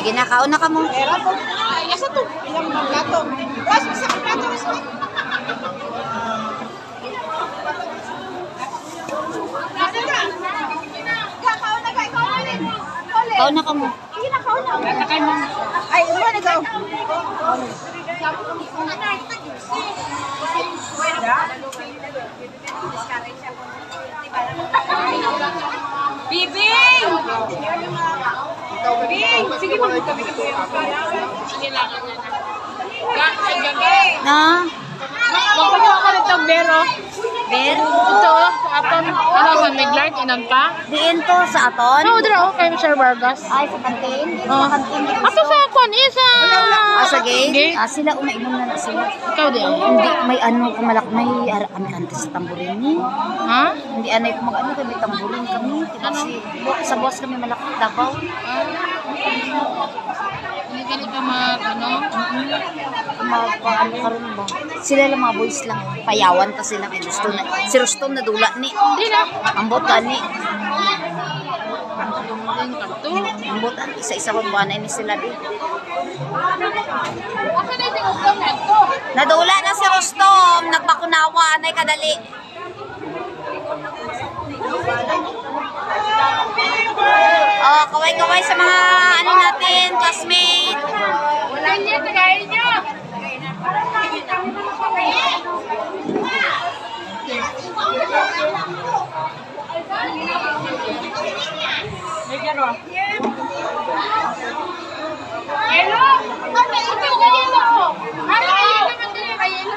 Sige na, kauna ka mo. Pera po. Ay, asa to? Ilang mga plato. Mas, isa ka plato. Kauna ka mo. Ay, umano daw. Bibing! Bibing! Sige, magkakabi ka po yung Na? magpagawa ka rin itong bero. Ber? Ito, aton, ano ba, nag-light, inan pa? Diin to sa aton? No, dira, okay, Mr. Vargas. Ay, sa kantin? Dito Oh. sa kantin. Ato sa kwan, isa. Sa gate? Gate? Sila, umainom na sila. Ikaw di. Hindi, may ano, kumalak, may kami kanta sa tamburin ni. Ha? Hindi, anay ko mag-ano, may tamburin kami. Kasi, sa boss kami malaki, Davao. Hindi ganit ka mag, ano? Ano karon ba? Sila lang mga boys lang. Payawan ta sila kay Ruston. Si Ruston na dula ni. Hindi na. Ambot ni. Dumulin ka to. Ambot ang isa-isa kong buwanay ni sila di. Asa na yung usap na ito? Nadula na si Ruston. Nagbakunawa. Anay kadali. Oh, kaway-kaway sa mga ano natin, classmate. Wala niya, tagayin niya. Hello? Ano ito kanino? Ano naman din kayo?